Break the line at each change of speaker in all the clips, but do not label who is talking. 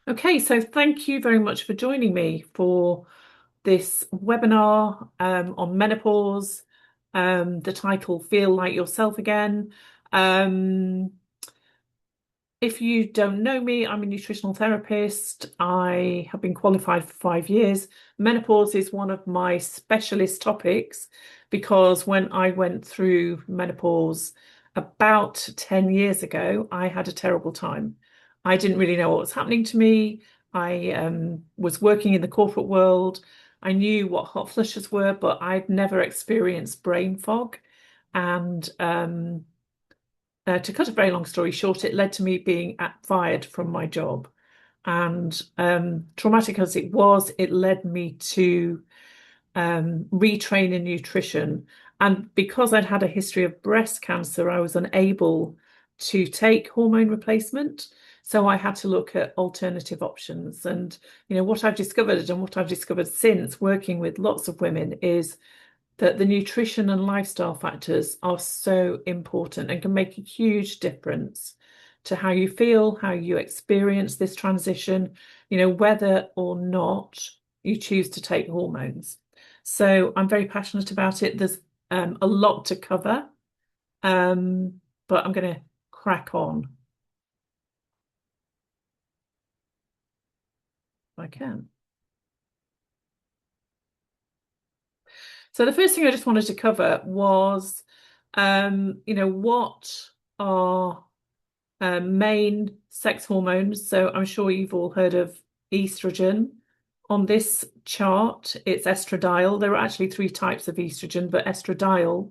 Okay, so thank you very much for joining me for this webinar on menopause. The title Feel Like Yourself Again. Um, if you don't know me, I'm a nutritional therapist. I have been qualified for 5 years. Menopause is one of my specialist topics because when I went through menopause about 10 years ago, I had a terrible time. I didn't really know what was happening to me. I was working in the corporate world. I knew what hot flushes were, but I'd never experienced brain fog. And to cut a very long story short, it led to me being fired from my job. And traumatic as it was, it led me to retrain in nutrition. And because I'd had a history of breast cancer, I was unable to take hormone replacement. So I had to look at alternative options. And, what I've discovered and what I've discovered since working with lots of women is that the nutrition and lifestyle factors are so important and can make a huge difference to how you feel, how you experience this transition, whether or not you choose to take hormones. So I'm very passionate about it. There's a lot to cover, but I'm going to crack on if I can. So the first thing I just wanted to cover was, what are main sex hormones. So I'm sure you've all heard of estrogen. On this chart, it's estradiol. There are actually three types of estrogen, but estradiol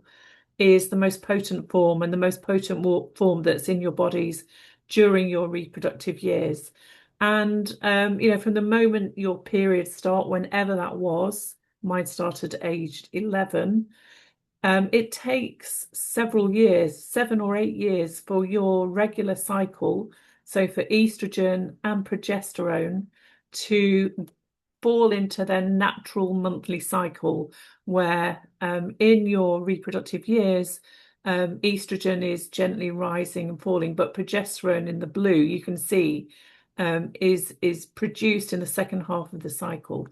is the most potent form and the most potent form that's in your bodies during your reproductive years. And from the moment your periods start, whenever that was, mine started aged 11. It takes several years, 7 or 8 years, for your regular cycle, so for estrogen and progesterone, to fall into their natural monthly cycle, where in your reproductive years, estrogen is gently rising and falling, but progesterone in the blue, you can see, is produced in the second half of the cycle.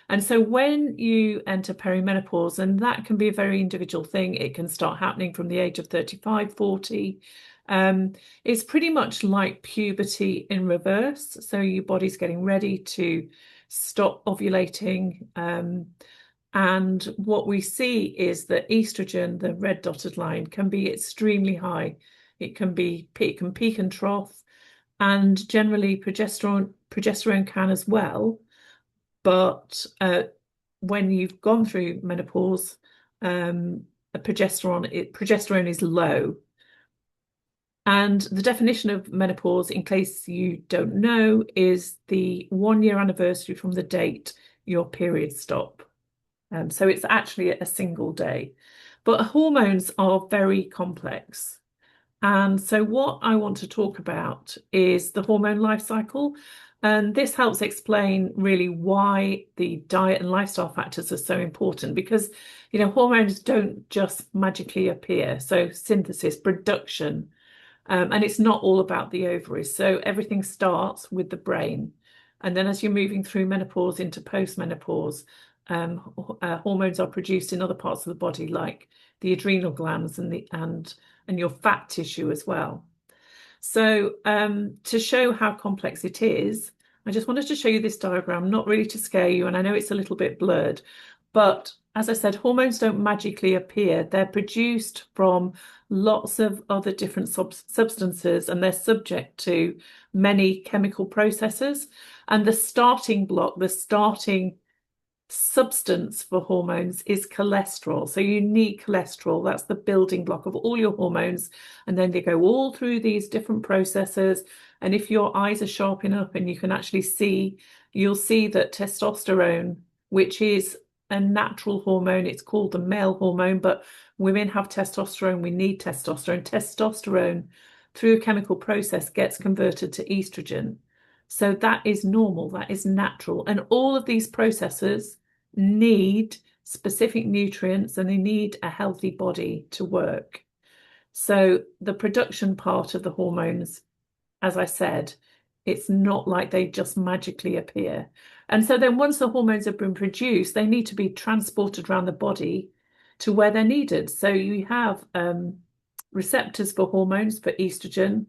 And so when you enter perimenopause, and that can be a very individual thing, it can start happening from the age of 35, 40. Um, it's pretty much like puberty in reverse. So your body's getting ready to stop ovulating. And what we see is that estrogen, the red dotted line, can be extremely high. It can peak and trough, and generally progesterone can as well. But when you've gone through menopause, progesterone is low. And the definition of menopause, in case you don't know, is the 1 year anniversary from the date your periods stop. So it's actually a single day. But hormones are very complex. And so, what I want to talk about is the hormone life cycle. And this helps explain really why the diet and lifestyle factors are so important because, hormones don't just magically appear. So, synthesis, production, and it's not all about the ovaries. So, everything starts with the brain. And then, as you're moving through menopause into postmenopause, hormones are produced in other parts of the body, like the adrenal glands and your fat tissue as well. So to show how complex it is, I just wanted to show you this diagram, not really to scare you, and I know it's a little bit blurred, but as I said, hormones don't magically appear. They're produced from lots of other different substances, and they're subject to many chemical processes. And the starting block, the starting substance for hormones is cholesterol. So you need cholesterol. That's the building block of all your hormones. And then they go all through these different processes. And if your eyes are sharp enough and you can actually see, you'll see that testosterone, which is a natural hormone, it's called the male hormone, but women have testosterone. We need testosterone. Testosterone, through a chemical process, gets converted to estrogen. So that is normal, that is natural. And all of these processes need specific nutrients and they need a healthy body to work. So the production part of the hormones, as I said, It's not like they just magically appear. And so then once the hormones have been produced, they need to be transported around the body to where they're needed. So you have receptors for hormones, for estrogen,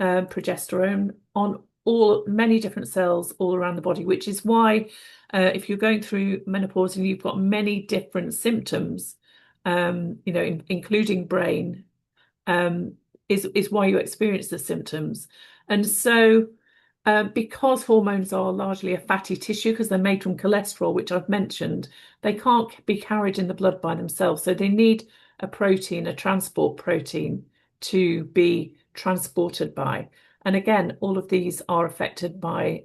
progesterone on all many different cells all around the body, which is why if you're going through menopause and you've got many different symptoms, including brain, um, is why you experience the symptoms. And so, because hormones are largely a fatty tissue, because they're made from cholesterol, which I've mentioned, they can't be carried in the blood by themselves. So they need a protein, a transport protein, to be transported by. And again, all of these are affected by,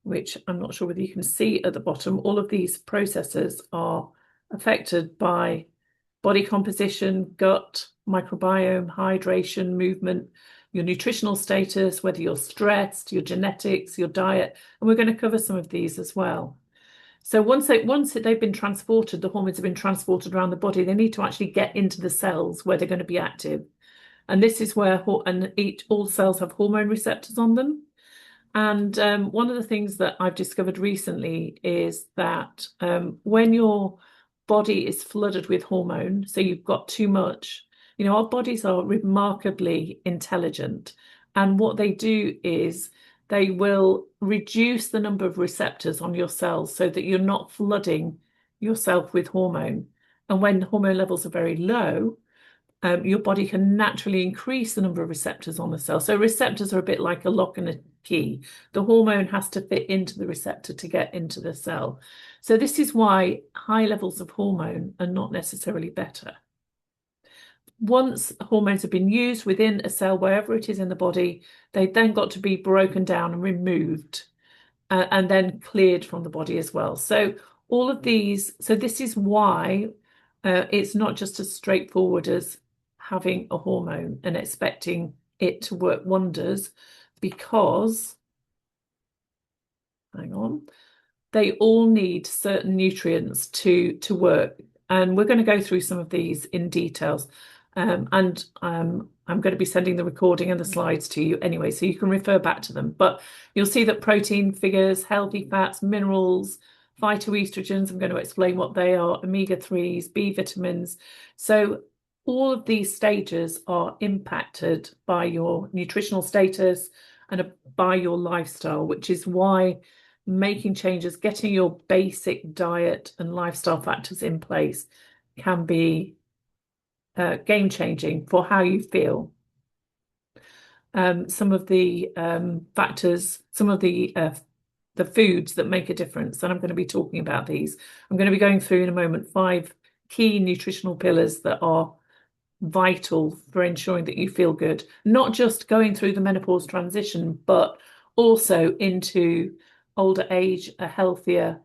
which I'm not sure whether you can see at the bottom, all of these processes are affected by body composition, gut, microbiome, hydration, movement, your nutritional status, whether you're stressed, your genetics, your diet, and we're going to cover some of these as well. So they've been transported, the hormones have been transported around the body, they need to actually get into the cells where they're going to be active. And this is where all cells have hormone receptors on them. And one of the things that I've discovered recently is that when your body is flooded with hormone, so you've got too much, our bodies are remarkably intelligent. And what they do is they will reduce the number of receptors on your cells so that you're not flooding yourself with hormone. And when hormone levels are very low, your body can naturally increase the number of receptors on the cell. So receptors are a bit like a lock and a key. The hormone has to fit into the receptor to get into the cell. So this is why high levels of hormone are not necessarily better. Once hormones have been used within a cell, wherever it is in the body, they then got to be broken down and removed and then cleared from the body as well. So all of these, so this is why it's not just as straightforward as having a hormone and expecting it to work wonders, because, hang on, they all need certain nutrients to work. And we're going to go through some of these in details. And I'm going to be sending the recording and the slides to you anyway, so you can refer back to them. But you'll see that protein figures, healthy fats, minerals, phytoestrogens, I'm going to explain what they are, omega-3s, B vitamins. So all of these stages are impacted by your nutritional status and by your lifestyle, which is why making changes, getting your basic diet and lifestyle factors in place can be game changing for how you feel. Some of the factors, some of the foods that make a difference, and I'm going to be talking about these. I'm going to be going through in a moment 5 key nutritional pillars that are vital for ensuring that you feel good, not just going through the menopause transition, but also into older age, a healthier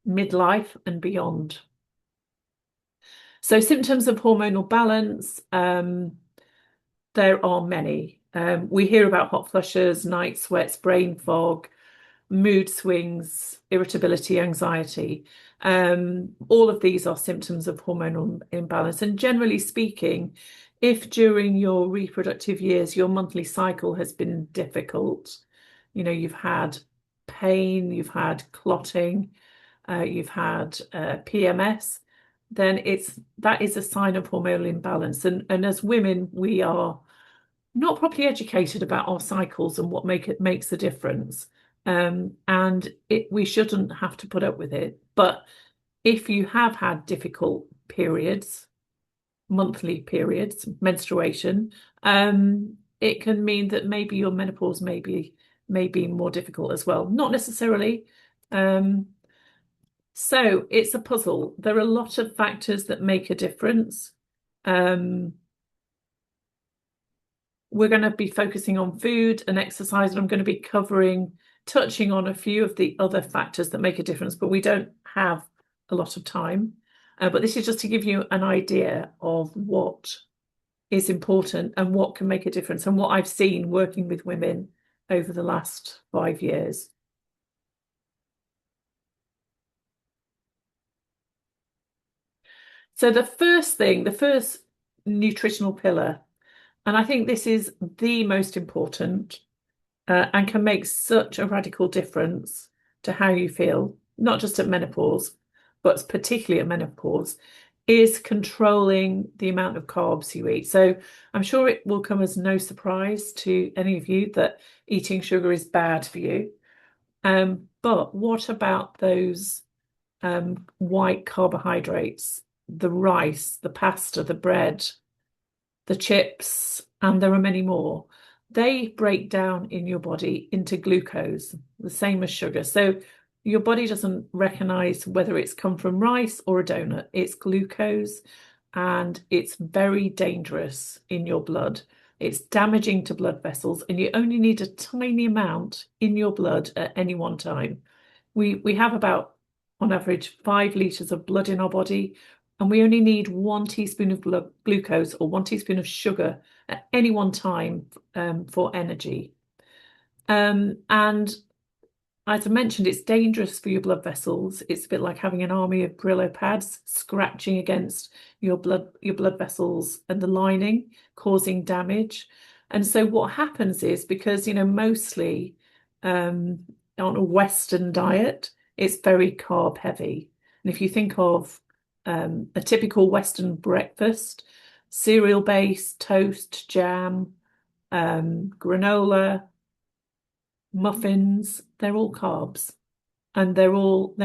midlife and beyond. So symptoms of hormonal balance, there are many. We hear about hot flushes, night sweats, brain fog, mood swings, irritability, anxiety. All of these are symptoms of hormonal imbalance. And generally speaking, if during your reproductive years your monthly cycle has been difficult, you've had pain, you've had clotting, you've had PMS, then that is a sign of hormonal imbalance. And as women, we are not properly educated about our cycles and what makes a difference. And we shouldn't have to put up with it. But if you have had difficult periods, monthly periods, menstruation, it can mean that maybe your menopause may be more difficult as well. Not necessarily. So it's a puzzle. There are a lot of factors that make a difference. We're going to be focusing on food and exercise, and I'm going to be touching on a few of the other factors that make a difference, but we don't have a lot of time. But this is just to give you an idea of what is important and what can make a difference, and what I've seen working with women over the last 5 years. So the first nutritional pillar, and I think this is the most important, and can make such a radical difference to how you feel, not just at menopause, but particularly at menopause, is controlling the amount of carbs you eat. So I'm sure it will come as no surprise to any of you that eating sugar is bad for you. But what about those white carbohydrates, the rice, the pasta, the bread, the chips, and there are many more? They break down in your body into glucose, the same as sugar. So your body doesn't recognize whether it's come from rice or a donut. It's glucose, and it's very dangerous in your blood. It's damaging to blood vessels, and you only need a tiny amount in your blood at any one time. We have about, on average, 5 liters of blood in our body, and we only need 1 teaspoon of glucose or 1 teaspoon of sugar at any one time for energy. And as I mentioned, it's dangerous for your blood vessels. It's a bit like having an army of Brillo pads scratching against your blood vessels and the lining, causing damage. And so what happens is, because, mostly on a Western diet, it's very carb heavy. And if you think of a typical Western breakfast, cereal based, toast, jam, granola, muffins, they're all carbs. And they're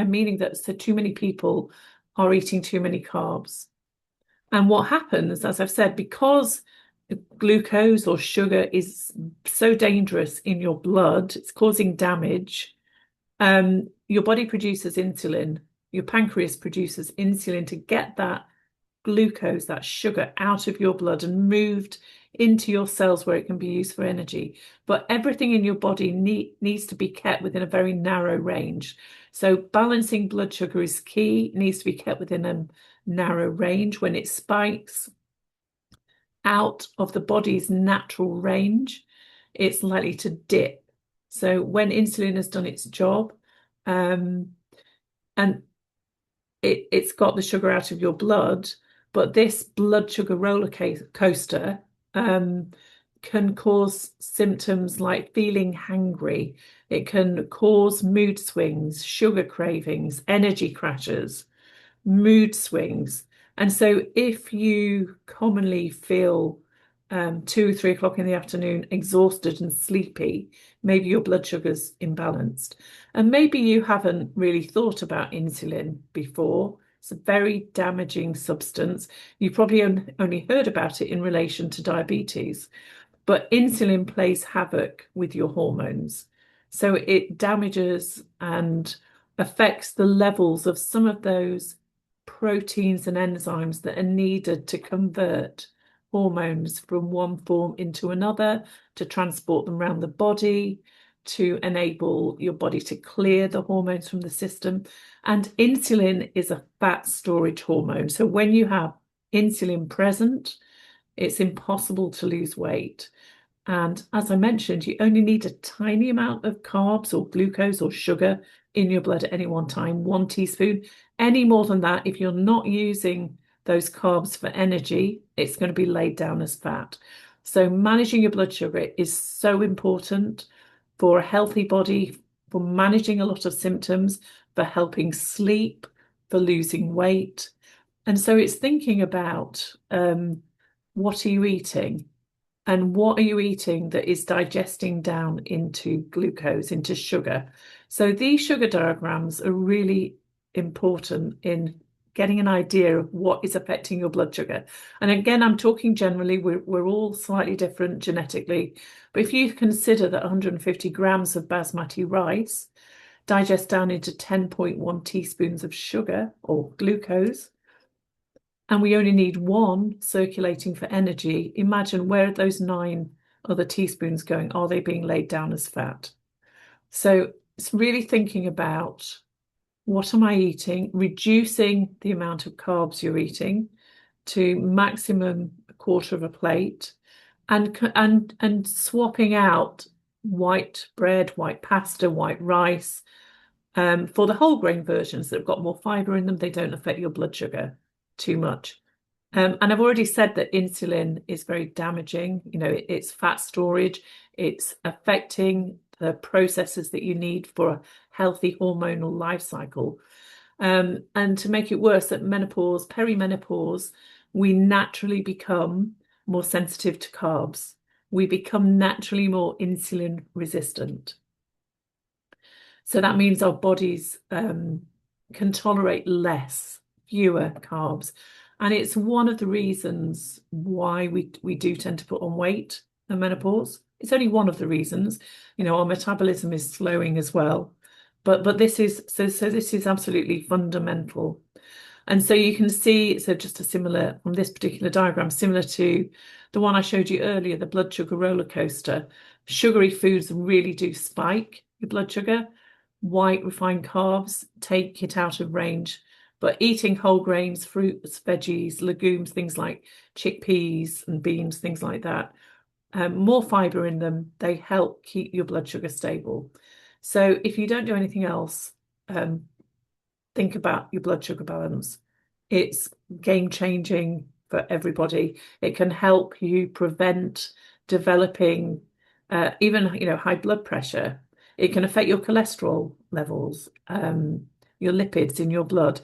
meaning that so too many people are eating too many carbs. And what happens, as I've said, because glucose or sugar is so dangerous in your blood, it's causing damage. Your body produces insulin, your pancreas produces insulin to get that glucose, that sugar, out of your blood and moved into your cells where it can be used for energy. But everything in your body needs to be kept within a very narrow range. So balancing blood sugar is key, it needs to be kept within a narrow range. When it spikes out of the body's natural range, it's likely to dip. So when insulin has done its job, and it's got the sugar out of your blood, but this blood sugar roller coaster can cause symptoms like feeling hangry. It can cause mood swings, sugar cravings, energy crashes, mood swings. And so if you commonly feel 2 or 3 o'clock in the afternoon, exhausted and sleepy, maybe your blood sugar's imbalanced. And maybe you haven't really thought about insulin before. It's a very damaging substance. You probably only heard about it in relation to diabetes, but insulin plays havoc with your hormones. So it damages and affects the levels of some of those proteins and enzymes that are needed to convert hormones from one form into another, to transport them around the body, to enable your body to clear the hormones from the system. And insulin is a fat storage hormone. So when you have insulin present, it's impossible to lose weight. And as I mentioned, you only need a tiny amount of carbs or glucose or sugar in your blood at any one time, 1 teaspoon. Any more than that, if you're not using those carbs for energy, it's going to be laid down as fat. So managing your blood sugar is so important for a healthy body, for managing a lot of symptoms, for helping sleep, for losing weight. And so it's thinking about what are you eating? And what are you eating that is digesting down into glucose, into sugar? So these sugar diagrams are really important in getting an idea of what is affecting your blood sugar. And again, I'm talking generally, we're all slightly different genetically. But if you consider that 150 grams of basmati rice digest down into 10.1 teaspoons of sugar or glucose, and we only need one circulating for energy, imagine where are those 9 other teaspoons going? Are they being laid down as fat? So it's really thinking about, what am I eating? Reducing the amount of carbs you're eating to maximum a quarter of a plate, and swapping out white bread, white pasta, white rice for the whole grain versions that have got more fiber in them. They don't affect your blood sugar too much. And I've already said that insulin is very damaging. It's fat storage. It's affecting the processes that you need for a healthy hormonal life cycle. And to make it worse, at menopause, perimenopause, we naturally become more sensitive to carbs. We become naturally more insulin resistant. So that means our bodies can tolerate fewer carbs. And it's one of the reasons why we do tend to put on weight in menopause. It's only one of the reasons. Our metabolism is slowing as well. But this is this is absolutely fundamental. And so you can see, so just a similar from this particular diagram, similar to the one I showed you earlier, the blood sugar roller coaster. Sugary foods really do spike your blood sugar. White refined carbs take it out of range. But eating whole grains, fruits, veggies, legumes, things like chickpeas and beans, things like that, more fiber in them, they help keep your blood sugar stable. So if you don't do anything else, think about your blood sugar balance. It's game changing for everybody. It can help you prevent developing even high blood pressure. It can affect your cholesterol levels, your lipids in your blood.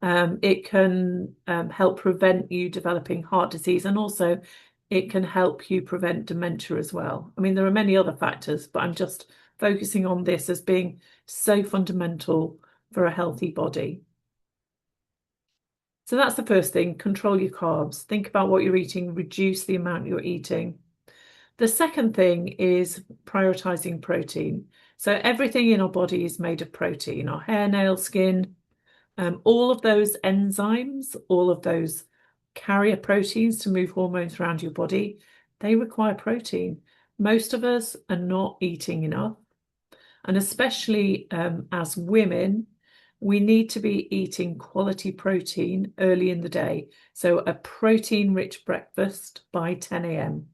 It can help prevent you developing heart disease, and also it can help you prevent dementia as well. I mean, there are many other factors, but I'm just focusing on this as being so fundamental for a healthy body. So that's the first thing, control your carbs. Think about what you're eating, reduce the amount you're eating. The second thing is prioritizing protein. So everything in our body is made of protein, our hair, nail, skin, all of those enzymes, all of those carrier proteins to move hormones around your body, they require protein. Most of us are not eating enough. And especially as women, we need to be eating quality protein early in the day. So a protein-rich breakfast by 10 a.m.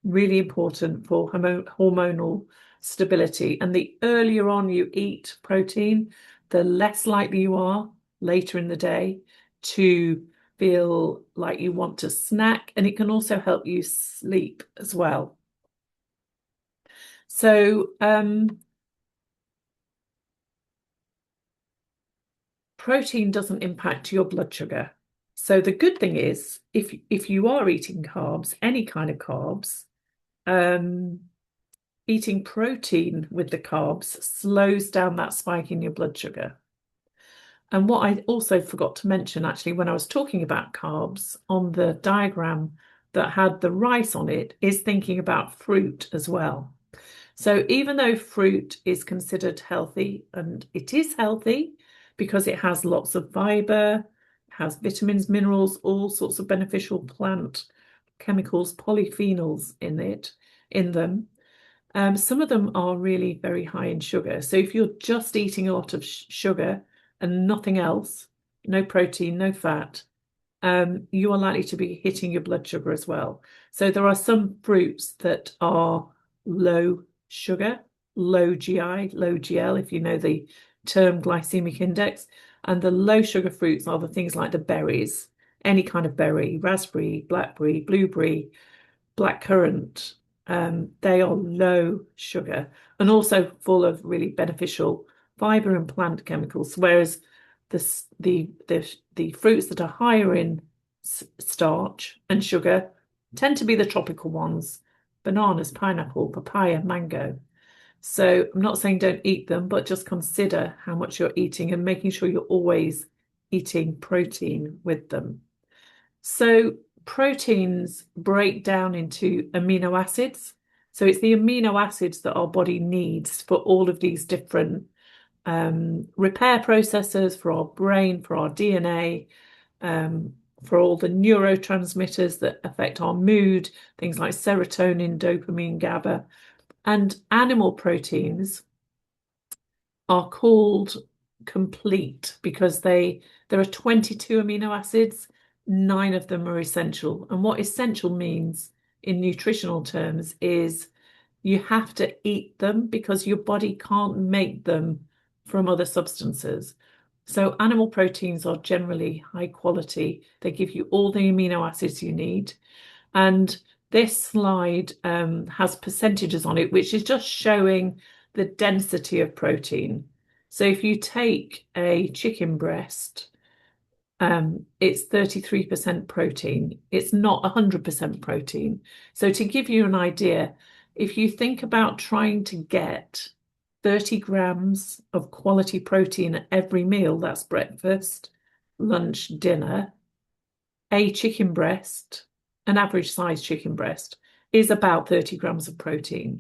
Really important for hormonal stability. And the earlier on you eat protein, the less likely you are later in the day to feel like you want to snack. And it can also help you sleep as well. So protein doesn't impact your blood sugar. So the good thing is, if you are eating carbs, any kind of carbs, eating protein with the carbs slows down that spike in your blood sugar. And what I also forgot to mention, actually, when I was talking about carbs on the diagram that had the rice on it, is thinking about fruit as well. So even though fruit is considered healthy, and it is healthy because it has lots of fiber, has vitamins, minerals, all sorts of beneficial plant chemicals, polyphenols in them. Some of them are really very high in sugar. So if you're just eating a lot of sugar and nothing else, no protein, no fat, you are likely to be hitting your blood sugar as well. So there are some fruits that are low sugar, low GI, low GL, if you know the term glycemic index. And the low sugar fruits are the things like the berries, any kind of berry, raspberry, blackberry, blueberry, blackcurrant. They are low sugar and also full of really beneficial fiber and plant chemicals, whereas the fruits that are higher in starch and sugar tend to be the tropical ones: bananas, pineapple, papaya, mango. So I'm not saying don't eat them, but just consider how much you're eating and making sure you're always eating protein with them. So proteins break down into amino acids. So it's the amino acids that our body needs for all of these different repair processes, for our brain, for our DNA, for all the neurotransmitters that affect our mood, things like serotonin, dopamine, GABA. And animal proteins are called complete because there are 22 amino acids, 9 of them are essential. And what essential means in nutritional terms is you have to eat them because your body can't make them from other substances. So animal proteins are generally high quality. They give you all the amino acids you need. And this slide has percentages on it, which is just showing the density of protein. So if you take a chicken breast, it's 33% protein. It's not 100% protein. So to give you an idea, if you think about trying to get 30 grams of quality protein at every meal, that's breakfast, lunch, dinner, a chicken breast, an average size chicken breast, is about 30 grams of protein.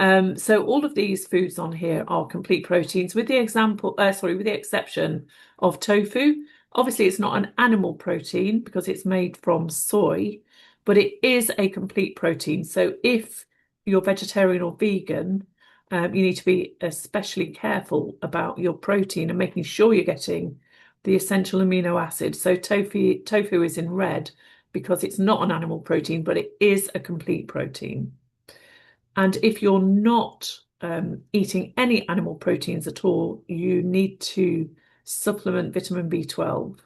So all of these foods on here are complete proteins, with with the exception of tofu. Obviously, it's not an animal protein because it's made from soy, but it is a complete protein. So if you're vegetarian or vegan, you need to be especially careful about your protein and making sure you're getting the essential amino acids. So tofu is in red because it's not an animal protein, but it is a complete protein. And if you're not eating any animal proteins at all, you need to supplement vitamin B12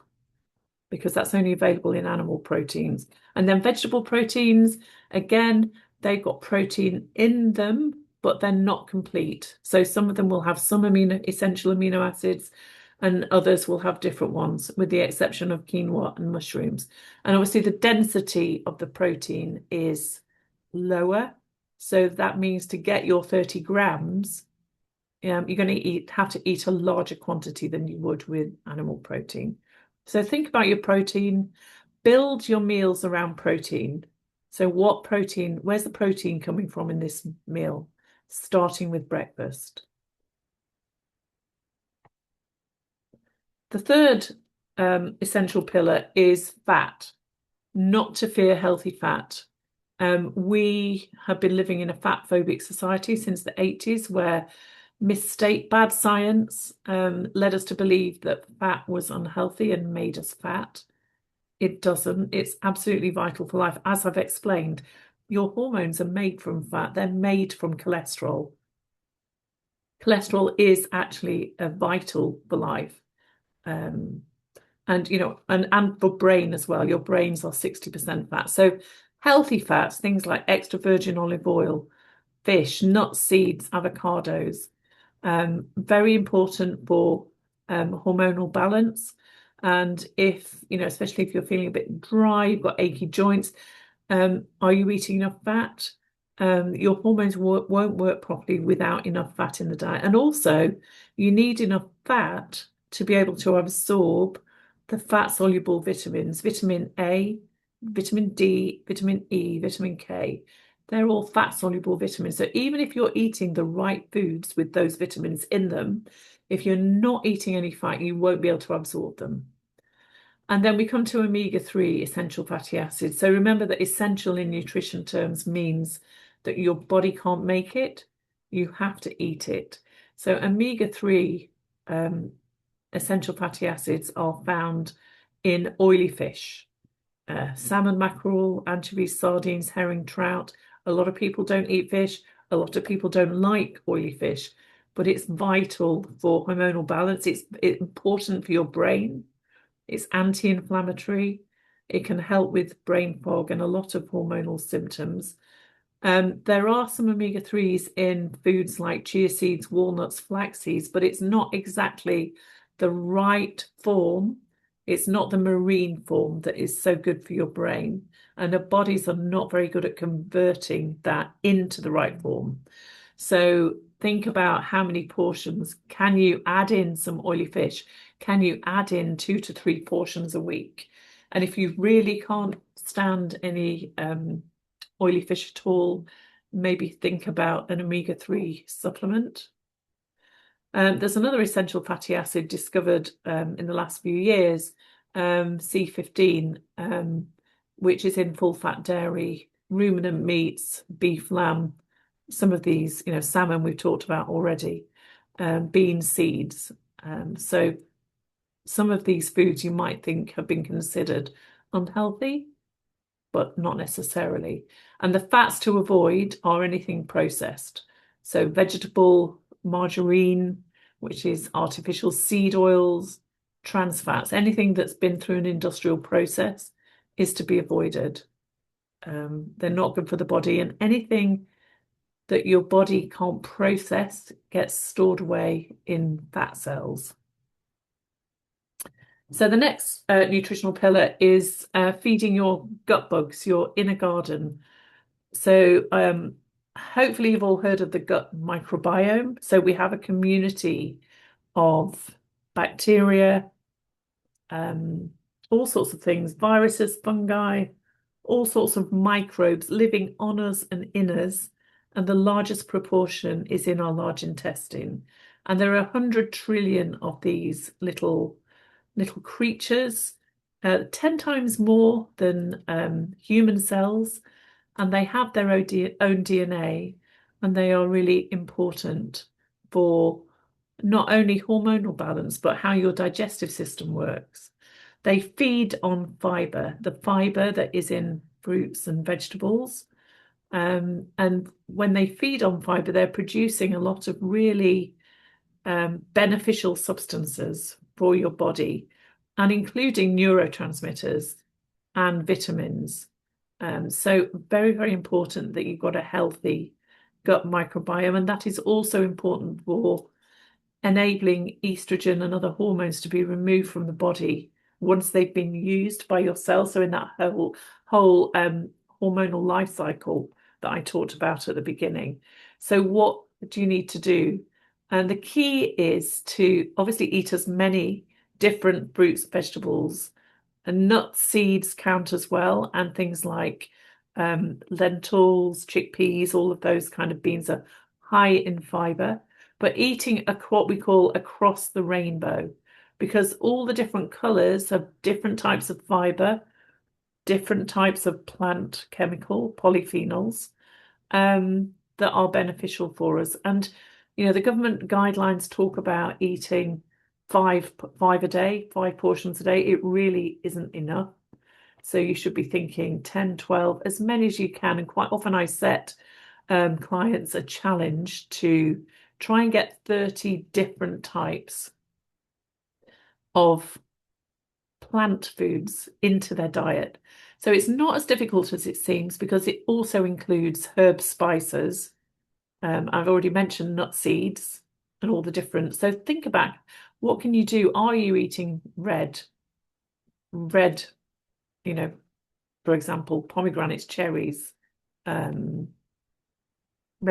because that's only available in animal proteins. And then vegetable proteins, again, they've got protein in them, but they're not complete. So some of them will have some essential amino acids, and others will have different ones, with the exception of quinoa and mushrooms. And obviously, the density of the protein is lower. So that means to get your 30 grams, you're going to have to eat a larger quantity than you would with animal protein. So think about your protein, build your meals around protein. So where's the protein coming from in this meal? Starting with breakfast. The third essential pillar is fat, not to fear healthy fat. We have been living in a fat phobic society since the 80s, where bad science led us to believe that fat was unhealthy and made us fat. It doesn't. It's absolutely vital for life. As I've explained, your hormones are made from fat. They're made from cholesterol. Cholesterol is actually vital for life. Um, and for brain as well. Your brains are 60% fat. So healthy fats, things like extra virgin olive oil, fish, nuts, seeds, avocados, very important for hormonal balance. And especially if you're feeling a bit dry, you've got achy joints, are you eating enough fat? Your hormones won't work properly without enough fat in the diet. And also, you need enough fat to be able to absorb the fat soluble vitamins, vitamin A, vitamin D, vitamin E, vitamin K. They're all fat soluble vitamins. So even if you're eating the right foods with those vitamins in them, if you're not eating any fat, you won't be able to absorb them. And then we come to omega-3 essential fatty acids. So remember that essential in nutrition terms means that your body can't make it, you have to eat it. So omega-3 essential fatty acids are found in oily fish, salmon, mackerel, anchovies, sardines, herring, trout. A lot of people don't eat fish. A lot of people don't like oily fish, but it's vital for hormonal balance. It's important for your brain. It's anti-inflammatory. It can help with brain fog and a lot of hormonal symptoms. There are some omega-3s in foods like chia seeds, walnuts, flax seeds, but it's not exactly the right form. It's not the marine form that is so good for your brain. And our bodies are not very good at converting that into the right form. So think about how many portions. Can you add in some oily fish? Can you add in 2 to 3 portions a week? And if you really can't stand any oily fish at all, maybe think about an omega-3 supplement. There's another essential fatty acid discovered in the last few years, C15, which is in full fat dairy, ruminant meats, beef, lamb, some of these, salmon we've talked about already, bean seeds. So some of these foods you might think have been considered unhealthy, but not necessarily. And the fats to avoid are anything processed. So vegetable, margarine, which is artificial seed oils, trans fats, anything that's been through an industrial process is to be avoided. They're not good for the body, and anything that your body can't process gets stored away in fat cells. So the next nutritional pillar is feeding your gut bugs, your inner garden. So hopefully you've all heard of the gut microbiome. So we have a community of bacteria, all sorts of things, viruses, fungi, all sorts of microbes living on us and in us. And the largest proportion is in our large intestine. And there are 100 trillion of these little creatures, 10 times more than human cells, and they have their own DNA, and they are really important for not only hormonal balance, but how your digestive system works. They feed on fiber, the fiber that is in fruits and vegetables. And when they feed on fiber, they're producing a lot of really beneficial substances for your body, and including neurotransmitters and vitamins. So very, very important that you've got a healthy gut microbiome, and that is also important for enabling estrogen and other hormones to be removed from the body once they've been used by your cells. So in that whole hormonal life cycle that I talked about at the beginning. So what do you need to do? And the key is to obviously eat as many different fruits, vegetables, and nuts, seeds count as well, and things like lentils, chickpeas, all of those kind of beans are high in fiber. But eating what we call across the rainbow, because all the different colors have different types of fiber, different types of plant chemical polyphenols that are beneficial for us. And the government guidelines talk about eating five a day, 5 portions a day. It really isn't enough. So you should be thinking 10, 12, as many as you can. And quite often I set clients a challenge to try and get 30 different types of plant foods into their diet. So it's not as difficult as it seems, because it also includes herb spices. I've already mentioned nut seeds and all the different. So think about, what can you do? Are you eating red, for example, pomegranates, cherries, red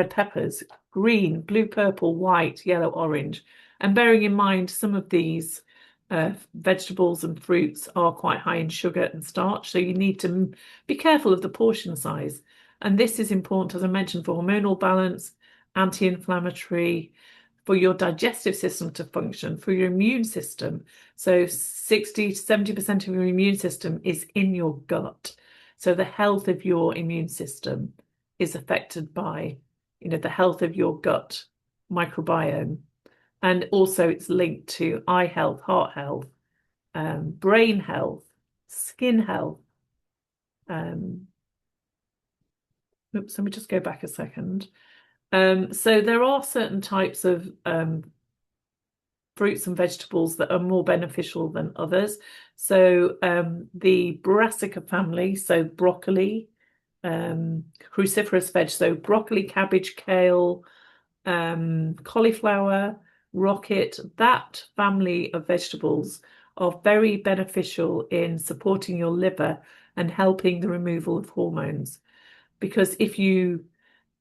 peppers, green, blue, purple, white, yellow, orange. And bearing in mind, some of these vegetables and fruits are quite high in sugar and starch, so you need to be careful of the portion size. And this is important, as I mentioned, for hormonal balance, anti-inflammatory, for your digestive system to function, for your immune system. So 60 to 70% of your immune system is in your gut. So the health of your immune system is affected by, the health of your gut microbiome. And also it's linked to eye health, heart health, brain health, skin health. Oops, let me just go back a second. So there are certain types of fruits and vegetables that are more beneficial than others. So the brassica family, so broccoli, cruciferous veg, so broccoli, cabbage, kale, cauliflower, rocket, that family of vegetables are very beneficial in supporting your liver and helping the removal of hormones. Because if you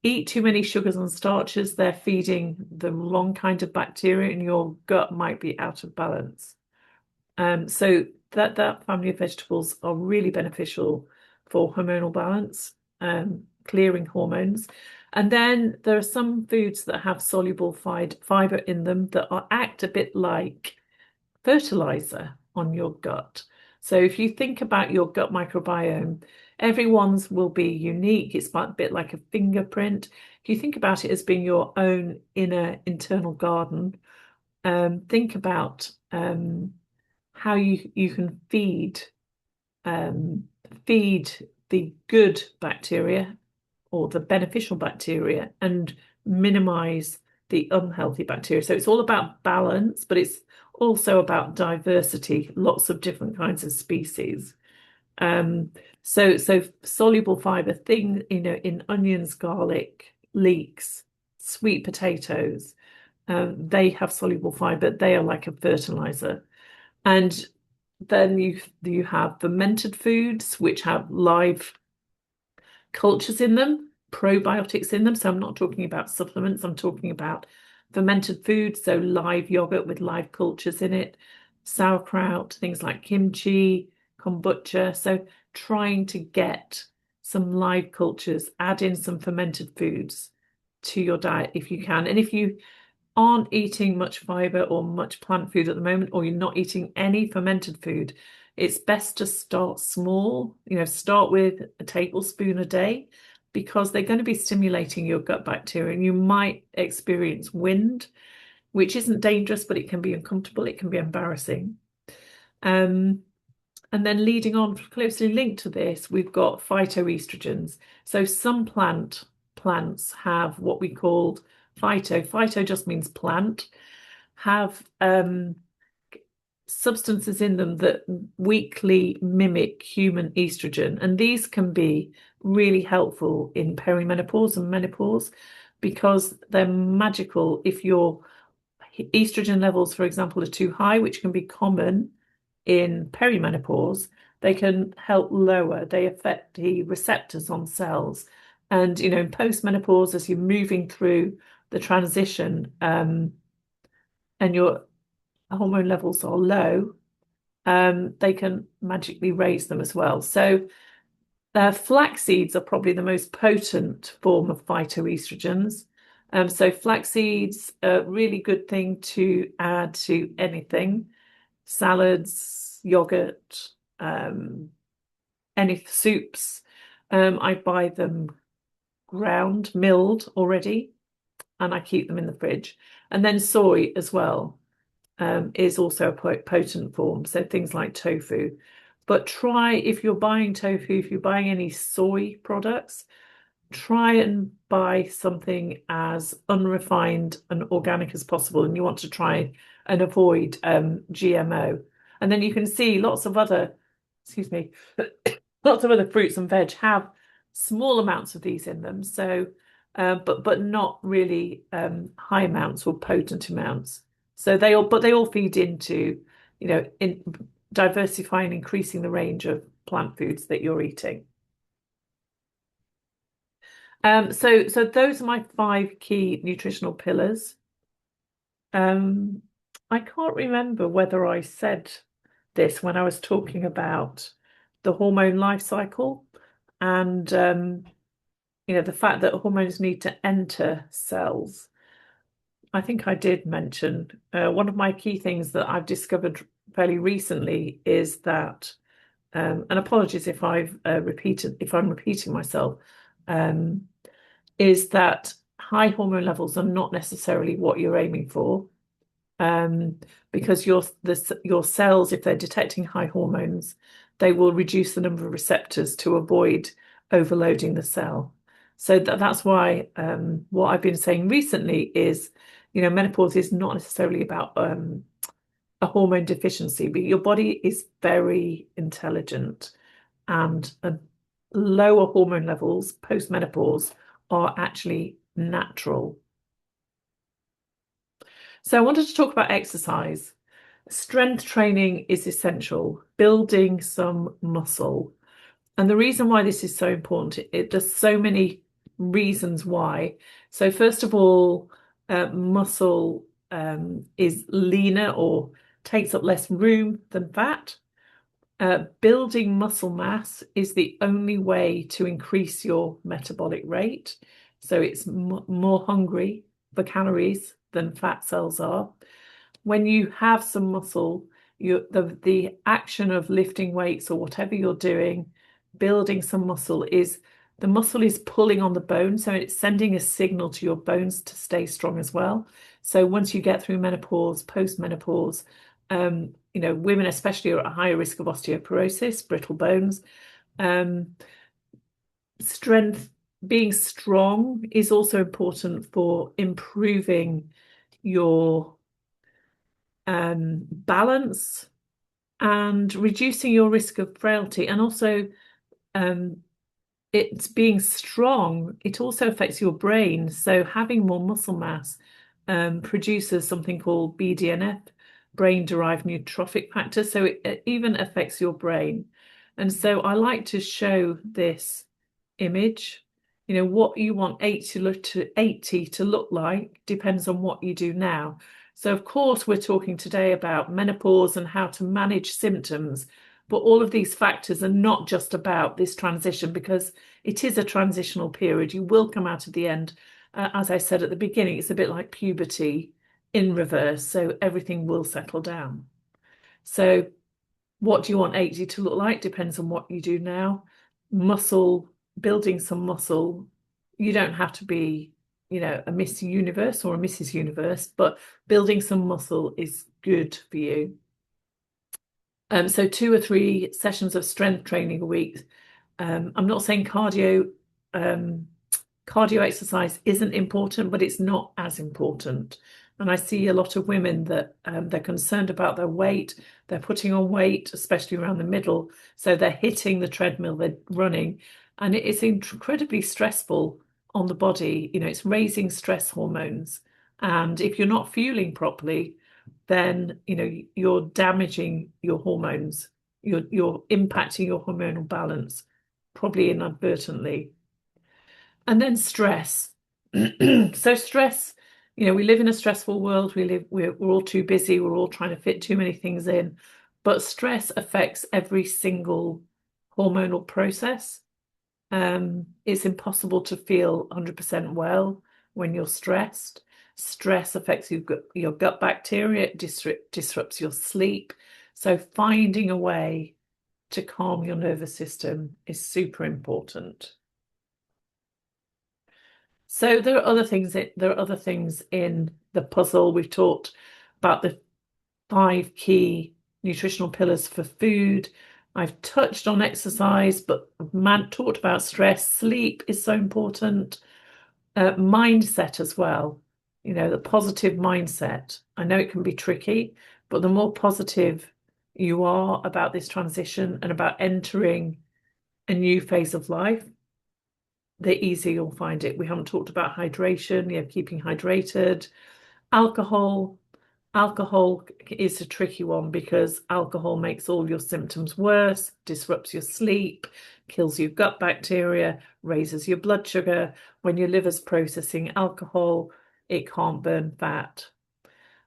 eat too many sugars and starches, they're feeding the wrong kind of bacteria, and your gut might be out of balance. So that family of vegetables are really beneficial for hormonal balance, clearing hormones. And then there are some foods that have soluble fiber in them that act a bit like fertilizer on your gut. So if you think about your gut microbiome, everyone's will be unique. It's a bit like a fingerprint. If you think about it as being your own inner internal garden, think about how you can feed the good bacteria or the beneficial bacteria and minimize the unhealthy bacteria. So it's all about balance, but it's also about diversity, lots of different kinds of species. Um, so soluble fiber thing, in onions, garlic, leeks, sweet potatoes, they have soluble fiber. They are like a fertilizer. And then you have fermented foods, which have live cultures in them, probiotics in them. So I'm not talking about supplements, I'm talking about fermented foods, so live yogurt with live cultures in it, sauerkraut, things like kimchi, kombucha. So trying to get some live cultures, add in some fermented foods to your diet if you can. And if you aren't eating much fiber or much plant food at the moment, or you're not eating any fermented food, it's best to start small. Start with a tablespoon a day because they're going to be stimulating your gut bacteria, and you might experience wind, which isn't dangerous, but it can be uncomfortable, it can be embarrassing. And then leading on, closely linked to this, we've got phytoestrogens. So some plants have what we called phyto. Phyto just means plant, have substances in them that weakly mimic human estrogen. And these can be really helpful in perimenopause and menopause because they're magical if your estrogen levels, for example, are too high, which can be common in perimenopause. They can help lower, they affect the receptors on cells. And, in postmenopause, as you're moving through the transition, and your hormone levels are low, they can magically raise them as well. So flax seeds are probably the most potent form of phytoestrogens. So flax seeds are a really good thing to add to anything, salads, yogurt, any soups. I buy them ground, milled already, and I keep them in the fridge. And then soy as well is also a potent form. So things like tofu. But try, if you're buying tofu, if you're buying any soy products, try and buy something as unrefined and organic as possible. And you want to try and avoid GMO. And then you can see lots of other, excuse me, lots of other fruits and veg have small amounts of these in them. So, but not really high amounts or potent amounts. So but they all feed into, in diversifying, increasing the range of plant foods that you're eating. So those are my 5 key nutritional pillars. Um, I can't remember whether I said this when I was talking about the hormone life cycle and the fact that hormones need to enter cells. I think I did mention one of my key things that I've discovered fairly recently is that, and apologies if if I'm repeating myself, is that high hormone levels are not necessarily what you're aiming for, because your cells, if they're detecting high hormones, they will reduce the number of receptors to avoid overloading the cell. So that's why what I've been saying recently is, menopause is not necessarily about a hormone deficiency, but your body is very intelligent, and lower hormone levels post-menopause are actually natural. So I wanted to talk about exercise. Strength training is essential, building some muscle. And the reason why this is so important, there's so many reasons why. So first of all, muscle is leaner or takes up less room than fat. Building muscle mass is the only way to increase your metabolic rate. So it's more hungry for calories than fat cells are. When you have some muscle, the action of lifting weights or whatever you're doing, building some muscle, is the muscle is pulling on the bone, so it's sending a signal to your bones to stay strong as well. So once you get through menopause, post-menopause, women especially are at a higher risk of osteoporosis, brittle bones. Strength being strong is also important for improving your balance and reducing your risk of frailty. And also, um, it's being strong, it also affects your brain. So having more muscle mass produces something called BDNF, brain-derived neurotrophic factor. So it even affects your brain. And so I like to show this image. You know, what you want 80 to look like depends on what you do now. So of course, we're talking today about menopause and how to manage symptoms. But all of these factors are not just about this transition because it is a transitional period. You will come out at the end. As I said at the beginning, it's a bit like puberty in reverse. So everything will settle down. So what do you want 80 to look like? Depends on what you do now. Muscle, building some muscle. You don't have to be, a Miss Universe or a Mrs. Universe, but building some muscle is good for you. So 2 or 3 sessions of strength training a week. I'm not saying cardio exercise isn't important, but it's not as important. And I see a lot of women that they're concerned about their weight. They're putting on weight, especially around the middle. So they're hitting the treadmill, they're running, and it is incredibly stressful on the body. It's raising stress hormones. And if you're not fueling properly, then you're damaging your hormones. You're impacting your hormonal balance, probably inadvertently. And then stress. So stress, we live in a stressful world. We're all too busy. We're all trying to fit too many things in. But stress affects every single hormonal process. It's impossible to feel 100% well when you're stressed. Stress affects your gut bacteria, it disrupts your sleep. So finding a way to calm your nervous system is super important. So there are other things in the puzzle. We've talked about the 5 key nutritional pillars for food. I've touched on exercise, but man talked about stress. Sleep is so important. Mindset as well. The positive mindset. I know it can be tricky, but the more positive you are about this transition and about entering a new phase of life, the easier you'll find it. We haven't talked about hydration, keeping hydrated. Alcohol. Alcohol is a tricky one because alcohol makes all your symptoms worse, disrupts your sleep, kills your gut bacteria, raises your blood sugar. When your liver's processing alcohol, it can't burn fat.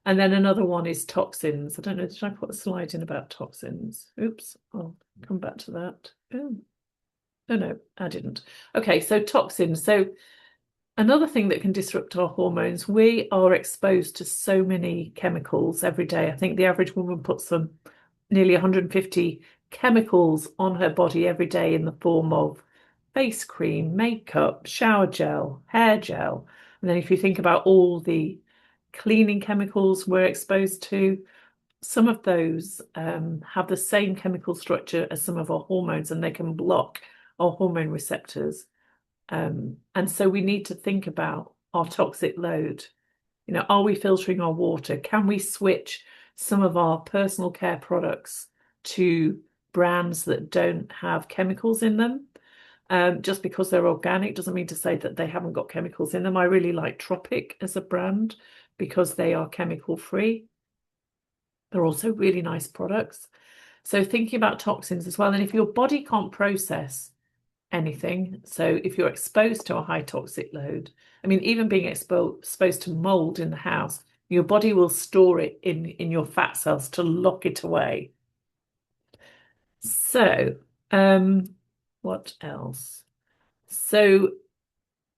And then another one is toxins. I don't know, did I put a slide in about toxins? Oops, I'll come back to that. Oh no, I didn't. Okay, so toxins. So another thing that can disrupt our hormones, we are exposed to so many chemicals every day. I think the average woman puts nearly 150 chemicals on her body every day in the form of face cream, makeup, shower gel, hair gel. And then if you think about all the cleaning chemicals we're exposed to, some of those have the same chemical structure as some of our hormones, and they can block our hormone receptors. And so we need to think about our toxic load. Are we filtering our water? Can we switch some of our personal care products to brands that don't have chemicals in them? Just because they're organic doesn't mean to say that they haven't got chemicals in them. I really like Tropic as a brand because they are chemical free. They're also really nice products. So thinking about toxins as well. And if your body can't process anything, so if you're exposed to a high toxic load, I mean, even being exposed to mold in the house, your body will store it in your fat cells to lock it away. So, what else? So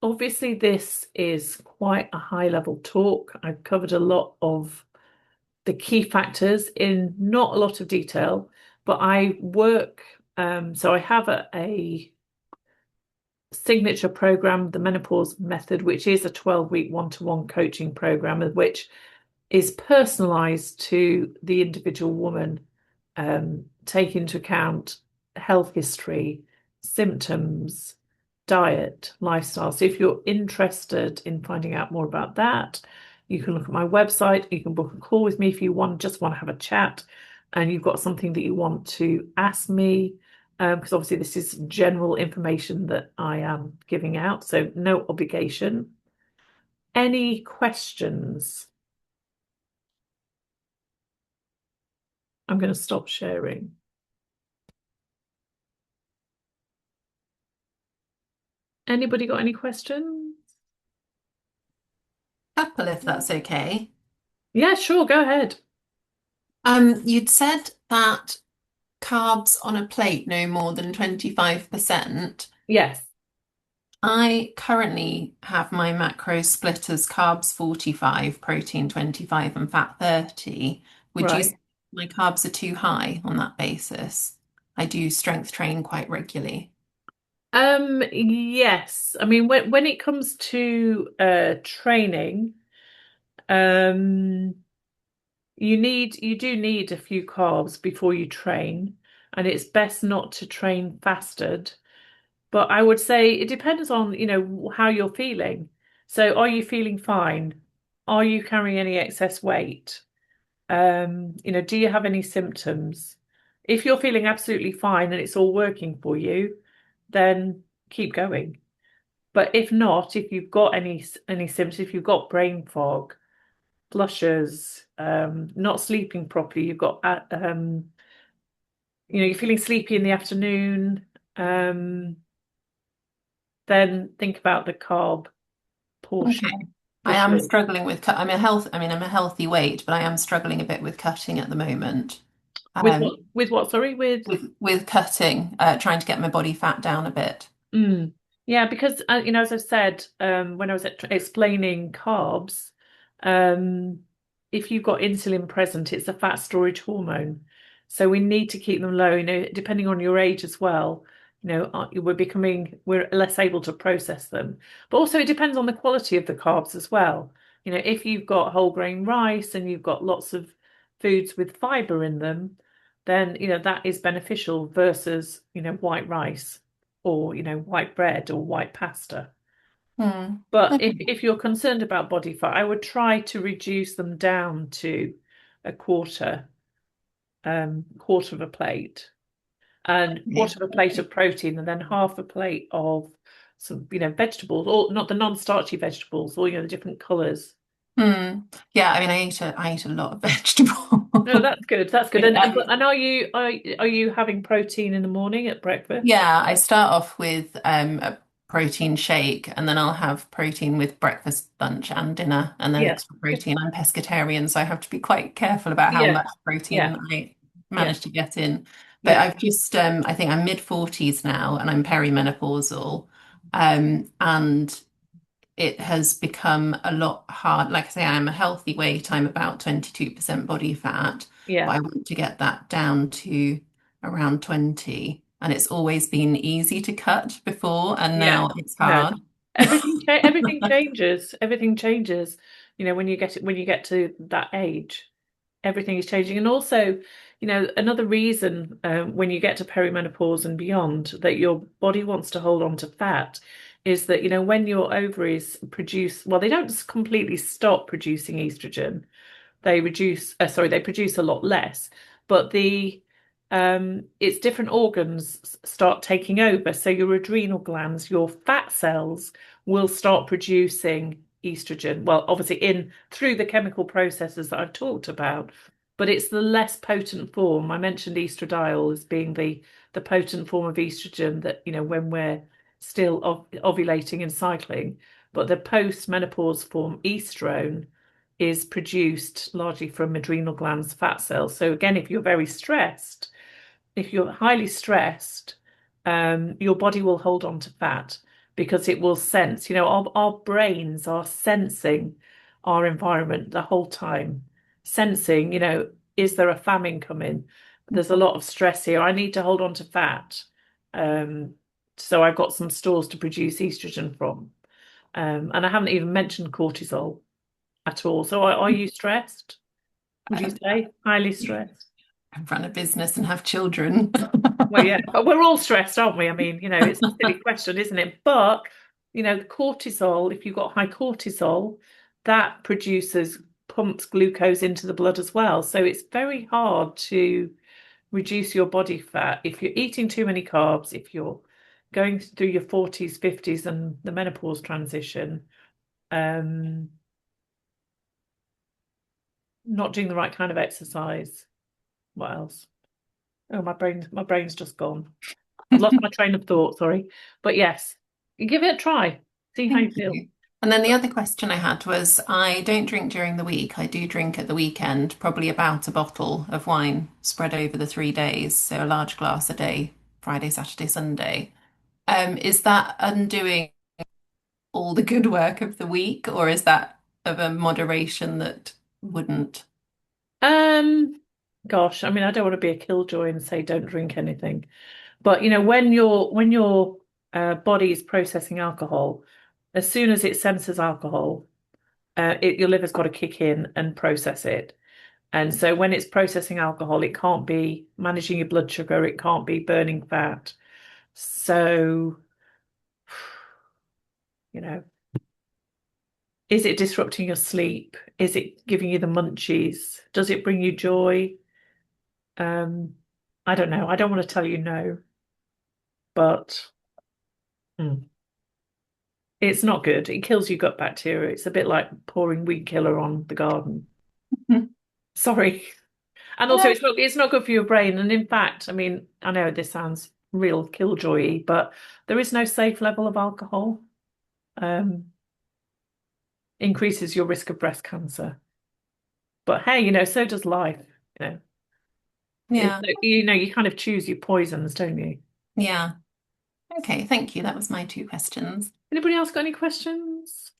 obviously this is quite a high level talk. I've covered a lot of the key factors in not a lot of detail, but I work, so I have a signature program, the Menopause Method, which is a 12-week one-to-one coaching program, which is personalized to the individual woman, take into account health history, symptoms, diet, lifestyle. So if you're interested in finding out more about that, you can look at my website. You can book a call with me if you just want to have a chat and you've got something that you want to ask me. Because obviously this is general information that I am giving out, so no obligation. Any questions? I'm going to stop sharing. Anybody got any questions?
Couple, if that's okay.
Yeah, sure, go ahead.
You'd said that carbs on a plate no more than 25%.
Yes,
I currently have my macros split as carbs 45, protein 25, and fat 30. Would you say
right.
my carbs are too high on that basis? I do strength train quite regularly.
Yes. I mean, when it comes to training, um, you do need a few carbs before you train, and it's best not to train fasted. But I would say it depends on, how you're feeling. So, are you feeling fine? Are you carrying any excess weight? Do you have any symptoms? If you're feeling absolutely fine and it's all working for you, then keep going. But if not, if you've got any symptoms, if you've got brain fog, flushes, not sleeping properly, you're feeling sleepy in the afternoon, um, then think about the carb
Okay.
portion for
I am
sure.
struggling with cut. I'm a healthy weight, but I am struggling a bit with cutting at the moment.
With
Um,
what? With what? Sorry, with.
with cutting, trying to get my body fat down a bit.
Mm. Yeah, because as I've said, when I was explaining carbs, um, if you've got insulin present, it's a fat storage hormone. So we need to keep them low, depending on your age as well. We're less able to process them. But also it depends on the quality of the carbs as well. If you've got whole grain rice and you've got lots of foods with fiber in them, then, that is beneficial versus, white rice or white bread or white pasta.
Hmm.
But if
Okay.
if you're concerned about body fat, I would try to reduce them down to a quarter of a plate, and quarter of a plate of protein, and then half a plate of some vegetables, or not the non-starchy vegetables, or the different colors.
Hmm. Yeah, I mean, I ate a lot of vegetable.
No, that's good. That's good.
Yeah,
And are you having protein in the morning at breakfast?
yeah, I start off with a protein shake, and then I'll have protein with breakfast, lunch, and dinner, and then
Yeah.
extra protein. I'm pescatarian, so I have to be quite careful about how
Yeah.
much protein
Yeah.
I
Yeah.
manage to get in. But
Yeah.
I think I'm mid-40s now, and I'm perimenopausal, and it has become a lot hard. Like I say, I'm a healthy weight. I'm about 22% body fat, but
Yeah.
I want to get that down to around 20. And it's always been easy to cut before, and
Yeah.
now it's
No.
hard.
Everything changes. Everything changes, when you get to that age. Everything is changing. And also, another reason when you get to perimenopause and beyond that your body wants to hold on to fat is that, when your ovaries produce, well, they don't completely stop producing estrogen. They produce a lot less, but the it's different organs start taking over. So your adrenal glands, your fat cells will start producing estrogen. Well, obviously in through the chemical processes that I've talked about, but it's the less potent form. I mentioned estradiol as being the potent form of estrogen that, when we're still ovulating and cycling, but the post-menopause form, estrone, is produced largely from adrenal glands fat cells. So again, if you're highly stressed, your body will hold on to fat because it will sense, our brains are sensing our environment the whole time, sensing, is there a famine coming? There's a lot of stress here. I need to hold on to fat. Um, so I've got some stores to produce estrogen from. And I haven't even mentioned cortisol at all. So are you stressed? Would you
Um,
say highly stressed?
run a business and have children.
Well, yeah, we're all stressed, aren't we? I mean, it's a silly question, isn't it? But, cortisol, if you've got high cortisol, that pumps glucose into the blood as well. So it's very hard to reduce your body fat if you're eating too many carbs, if you're going through your 40s, 50s, and the menopause transition, um, not doing the right kind of exercise. What else? Oh, my brain's just gone. I've lost my train of thought, sorry. But yes, you give it a try. See how you
Thank
feel.
you. And then the other question I had was I don't drink during the week. I do drink at the weekend, probably about a bottle of wine spread over the 3 days. So a large glass a day, Friday, Saturday, Sunday. Is that undoing all the good work of the week, or is that of a moderation that wouldn't?
Um, Gosh, I mean, I don't want to be a killjoy and say don't drink anything. But when your body is processing alcohol, as soon as it senses alcohol, your liver's got to kick in and process it. And so when it's processing alcohol, it can't be managing your blood sugar, it can't be burning fat. So, you know, is it disrupting your sleep? Is it giving you the munchies? Does it bring you joy? Um, I don't know. I don't want to tell you no, but mm, it's not good. It kills your gut bacteria. It's a bit like pouring weed killer on the garden. Sorry. And also it's not good for your brain. And in fact, I mean, I know this sounds real killjoy, but there is no safe level of alcohol. Um, Increases your risk of breast cancer. But hey, so does life. You know,
Yeah,
you kind of choose your poisons, don't you?
yeah. Okay, thank you. That was my two questions.
Anybody else got any questions?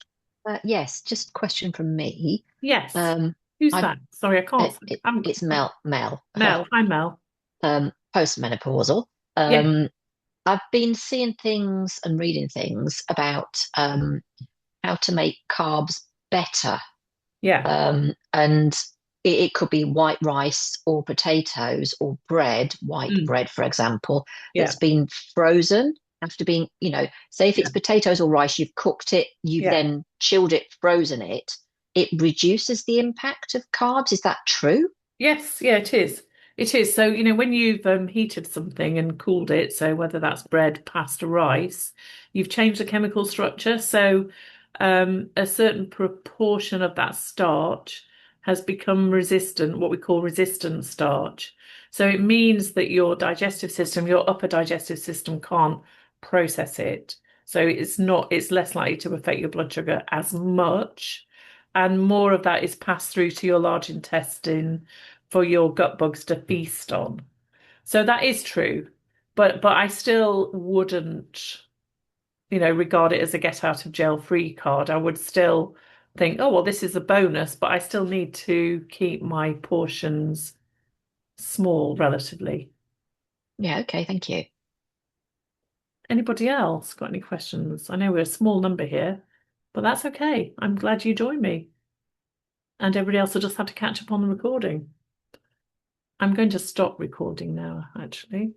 Yes, just a question from me.
Yes.
Um,
Who's
I'm
that? Sorry, I can't see.
it's Mel,
Mel. Hi, Mel.
postmenopausal.
Yeah,
Um, I've been seeing things and reading things about how to make carbs better.
yeah,
And it could be white rice or potatoes or bread, white
mm,
bread, for example,
yeah,
that's been frozen after being, say if
yeah,
it's potatoes or rice, you've cooked it, you've
yeah.
then chilled it, frozen it, it reduces the impact of carbs. Is that true?
Yes, yeah, it is. It is. So, when you've heated something and cooled it, so whether that's bread, pasta, rice, you've changed the chemical structure. So, a certain proportion of that starch has become resistant, what we call resistant starch. So it means that your digestive system, your upper digestive system can't process it. So it's less likely to affect your blood sugar as much. And more of that is passed through to your large intestine for your gut bugs to feast on. So that is true. But I still wouldn't, regard it as a get out of jail free card. I would still think, oh, well, this is a bonus, but I still need to keep my portions small relatively.
Yeah, okay, thank you.
Anybody else got any questions? I know we're a small number here, but that's okay. I'm glad you joined me. And everybody else will just have to catch up on the recording. I'm going to stop recording now, actually.